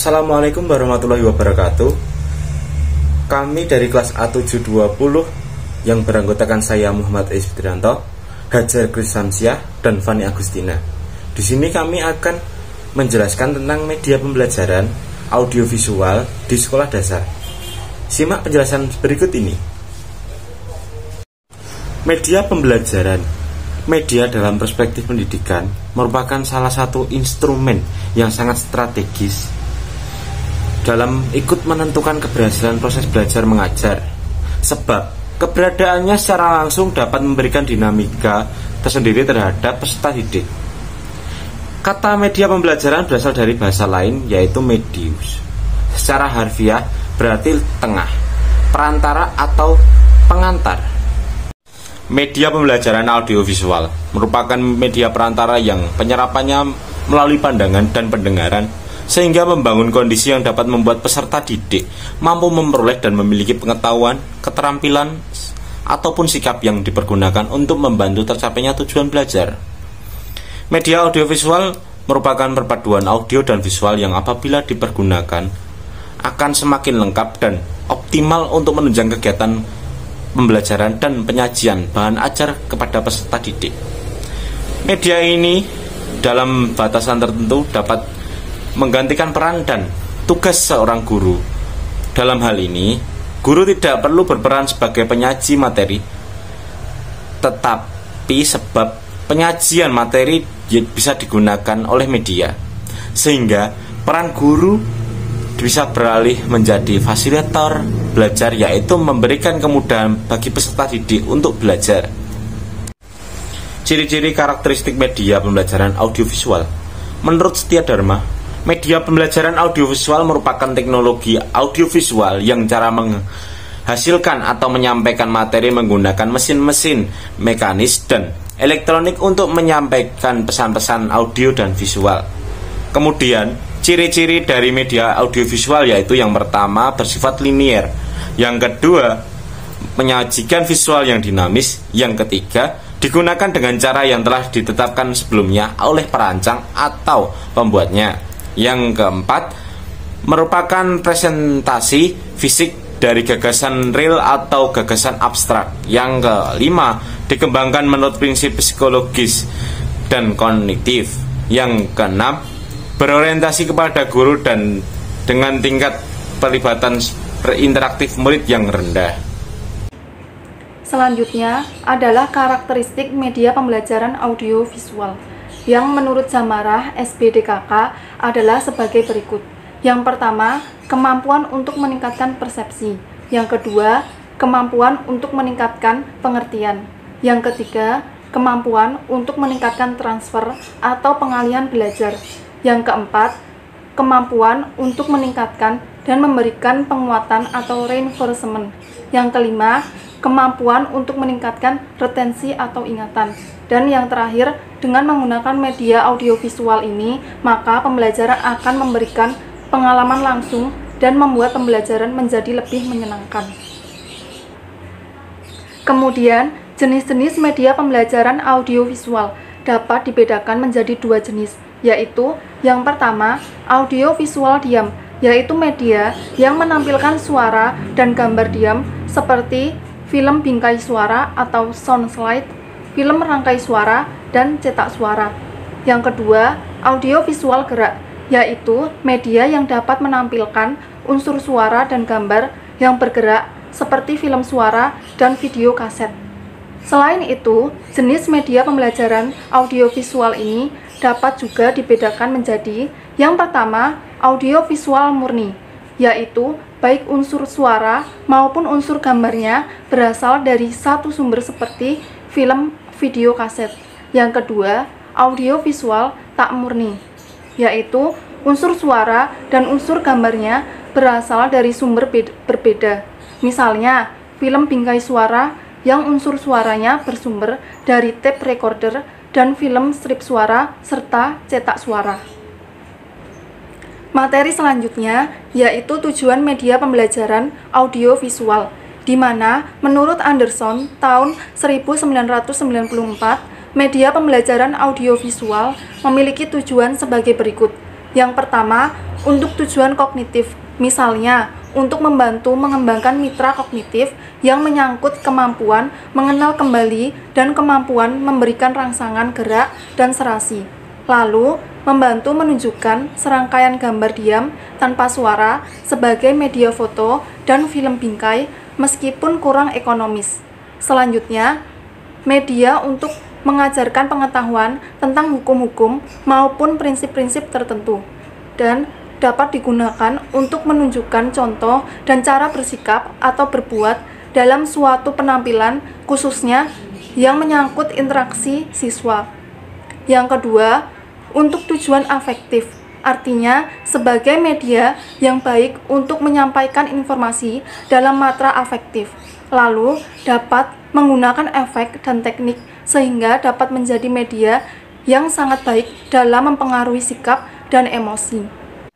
Assalamualaikum warahmatullahi wabarakatuh. Kami dari kelas A720 yang beranggotakan saya Muhammad Ais Fitrianto, Hajar Krisamsyah, dan Fani Agustina. Di sini kami akan menjelaskan tentang media pembelajaran audiovisual di sekolah dasar. Simak penjelasan berikut ini. Media pembelajaran, media dalam perspektif pendidikan, merupakan salah satu instrumen yang sangat strategis dalam ikut menentukan keberhasilan proses belajar mengajar, sebab keberadaannya secara langsung dapat memberikan dinamika tersendiri terhadap peserta didik. Kata media pembelajaran berasal dari bahasa lain, yaitu medius. Secara harfiah berarti tengah, perantara atau pengantar. Media pembelajaran audiovisual merupakan media perantara yang penyerapannya melalui pandangan dan pendengaran, sehingga membangun kondisi yang dapat membuat peserta didik mampu memperoleh dan memiliki pengetahuan, keterampilan, ataupun sikap yang dipergunakan untuk membantu tercapainya tujuan belajar. Media audiovisual merupakan perpaduan audio dan visual yang apabila dipergunakan akan semakin lengkap dan optimal untuk menunjang kegiatan pembelajaran dan penyajian bahan ajar kepada peserta didik. Media ini dalam batasan tertentu dapat menggantikan peran dan tugas seorang guru. Dalam hal ini, guru tidak perlu berperan sebagai penyaji materi, tetapi sebab penyajian materi bisa digunakan oleh media, sehingga peran guru bisa beralih menjadi fasilitator belajar, yaitu memberikan kemudahan bagi peserta didik untuk belajar. Ciri-ciri karakteristik media pembelajaran audiovisual. Menurut Setia Dharma, media pembelajaran audiovisual merupakan teknologi audiovisual yang cara menghasilkan atau menyampaikan materi menggunakan mesin-mesin mekanis dan elektronik untuk menyampaikan pesan-pesan audio dan visual. Kemudian, ciri-ciri dari media audiovisual yaitu yang pertama bersifat linier, yang kedua menyajikan visual yang dinamis, yang ketiga digunakan dengan cara yang telah ditetapkan sebelumnya oleh perancang atau pembuatnya. Yang keempat, merupakan presentasi fisik dari gagasan real atau gagasan abstrak. Yang kelima, dikembangkan menurut prinsip psikologis dan kognitif. Yang keenam, berorientasi kepada guru dan dengan tingkat pelibatan interaktif murid yang rendah. Selanjutnya adalah karakteristik media pembelajaran audiovisual yang menurut Zamarah SBDKK adalah sebagai berikut. Yang pertama, kemampuan untuk meningkatkan persepsi. Yang kedua, kemampuan untuk meningkatkan pengertian. Yang ketiga, kemampuan untuk meningkatkan transfer atau pengalihan belajar. Yang keempat, kemampuan untuk meningkatkan dan memberikan penguatan atau reinforcement. Yang kelima, kemampuan untuk meningkatkan retensi atau ingatan. Dan yang terakhir, dengan menggunakan media audiovisual ini, maka pembelajaran akan memberikan pengalaman langsung dan membuat pembelajaran menjadi lebih menyenangkan. Kemudian, jenis-jenis media pembelajaran audiovisual dapat dibedakan menjadi dua jenis, yaitu yang pertama, audiovisual diam, yaitu media yang menampilkan suara dan gambar diam seperti film bingkai suara atau sound slide, film rangkai suara, dan cetak suara. Yang kedua, audiovisual gerak, yaitu media yang dapat menampilkan unsur suara dan gambar yang bergerak seperti film suara dan video kaset. Selain itu, jenis media pembelajaran audiovisual ini dapat juga dibedakan menjadi yang pertama, audiovisual murni, yaitu baik unsur suara maupun unsur gambarnya berasal dari satu sumber seperti film, video kaset. Yang kedua, audiovisual tak murni, yaitu unsur suara dan unsur gambarnya berasal dari sumber berbeda. Misalnya, film bingkai suara yang unsur suaranya bersumber dari tape recorder dan film strip suara serta cetak suara. Materi selanjutnya yaitu tujuan media pembelajaran audiovisual, di mana menurut Anderson tahun 1994, media pembelajaran audiovisual memiliki tujuan sebagai berikut, Yang pertama, untuk tujuan kognitif, misalnya untuk membantu mengembangkan mitra kognitif yang menyangkut kemampuan mengenal kembali dan kemampuan memberikan rangsangan gerak dan serasi. Lalu, membantu menunjukkan serangkaian gambar diam tanpa suara sebagai media foto dan film bingkai meskipun kurang ekonomis. Selanjutnya, media untuk mengajarkan pengetahuan tentang hukum-hukum maupun prinsip-prinsip tertentu, dan dapat digunakan untuk menunjukkan contoh dan cara bersikap atau berbuat dalam suatu penampilan, khususnya yang menyangkut interaksi siswa. Yang kedua, untuk tujuan afektif, artinya sebagai media yang baik untuk menyampaikan informasi dalam matra afektif, lalu dapat menggunakan efek dan teknik sehingga dapat menjadi media yang sangat baik dalam mempengaruhi sikap dan emosi.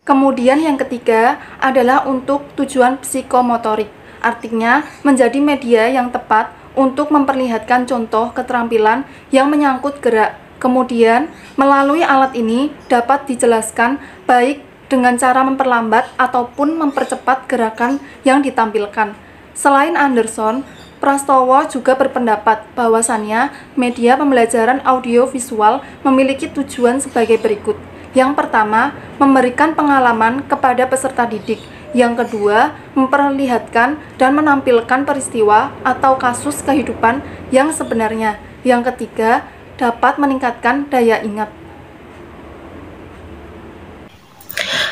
Kemudian yang ketiga adalah untuk tujuan psikomotorik, artinya menjadi media yang tepat untuk memperlihatkan contoh keterampilan yang menyangkut gerak. Kemudian, melalui alat ini dapat dijelaskan baik dengan cara memperlambat ataupun mempercepat gerakan yang ditampilkan. Selain Anderson, Prastowo juga berpendapat bahwasannya media pembelajaran audiovisual memiliki tujuan sebagai berikut. Yang pertama, memberikan pengalaman kepada peserta didik. Yang kedua, memperlihatkan dan menampilkan peristiwa atau kasus kehidupan yang sebenarnya. Yang ketiga, dapat meningkatkan daya ingat.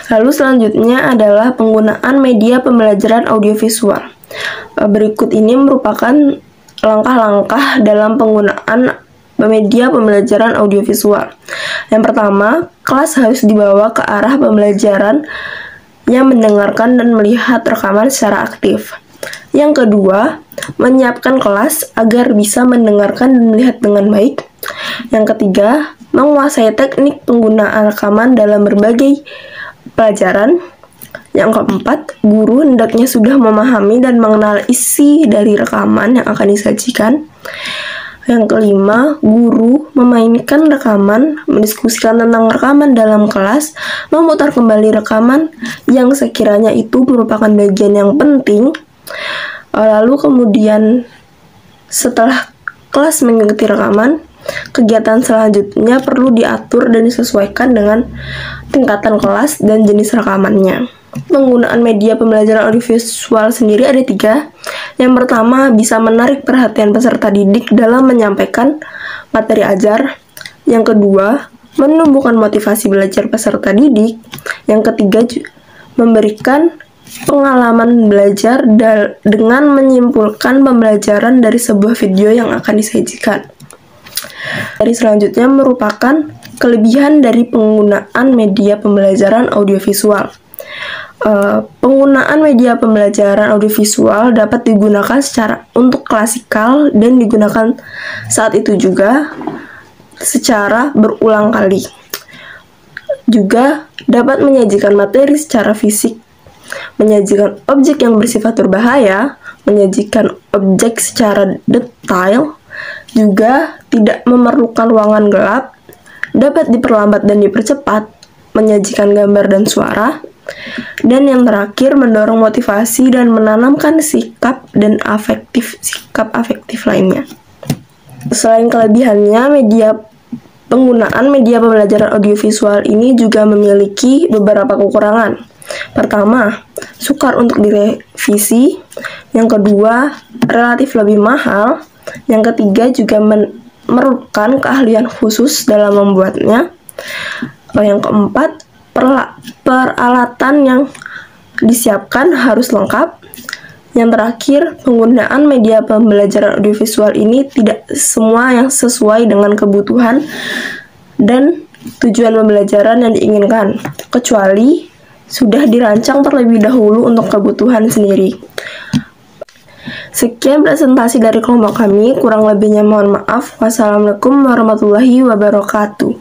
Lalu selanjutnya adalah penggunaan media pembelajaran audiovisual. Berikut ini merupakan langkah-langkah dalam penggunaan media pembelajaran audiovisual. Yang pertama, kelas harus dibawa ke arah pembelajaran yang mendengarkan dan melihat rekaman secara aktif. Yang kedua, menyiapkan kelas agar bisa mendengarkan dan melihat dengan baik. Yang ketiga, menguasai teknik penggunaan rekaman dalam berbagai pelajaran. Yang keempat, guru hendaknya sudah memahami dan mengenal isi dari rekaman yang akan disajikan. Yang kelima, guru memainkan rekaman, mendiskusikan tentang rekaman dalam kelas, memutar kembali rekaman yang sekiranya itu merupakan bagian yang penting. Lalu kemudian setelah kelas mengikuti rekaman, kegiatan selanjutnya perlu diatur dan disesuaikan dengan tingkatan kelas dan jenis rekamannya. Penggunaan media pembelajaran audiovisual sendiri ada 3. Yang pertama, bisa menarik perhatian peserta didik dalam menyampaikan materi ajar. Yang kedua, menumbuhkan motivasi belajar peserta didik. Yang ketiga, memberikan pengalaman belajar dengan menyimpulkan pembelajaran dari sebuah video yang akan disajikan. Dari selanjutnya merupakan kelebihan dari penggunaan media pembelajaran audiovisual. Penggunaan media pembelajaran audiovisual dapat digunakan secara untuk klasikal dan digunakan saat itu juga secara berulang kali. Juga dapat menyajikan materi secara fisik, menyajikan objek yang bersifat berbahaya, menyajikan objek secara detail, juga tidak memerlukan ruangan gelap, dapat diperlambat dan dipercepat, menyajikan gambar dan suara, dan yang terakhir mendorong motivasi dan menanamkan sikap afektif lainnya. Selain kelebihannya, penggunaan media pembelajaran audiovisual ini juga memiliki beberapa kekurangan. Pertama, sukar untuk direvisi. Yang kedua, relatif lebih mahal. Yang ketiga juga memerlukan keahlian khusus dalam membuatnya. Yang keempat, peralatan yang disiapkan harus lengkap. Yang terakhir, penggunaan media pembelajaran audiovisual ini tidak semua yang sesuai dengan kebutuhan dan tujuan pembelajaran yang diinginkan, kecuali sudah dirancang terlebih dahulu untuk kebutuhan sendiri. Sekian presentasi dari kelompok kami, kurang lebihnya mohon maaf. Wassalamualaikum warahmatullahi wabarakatuh.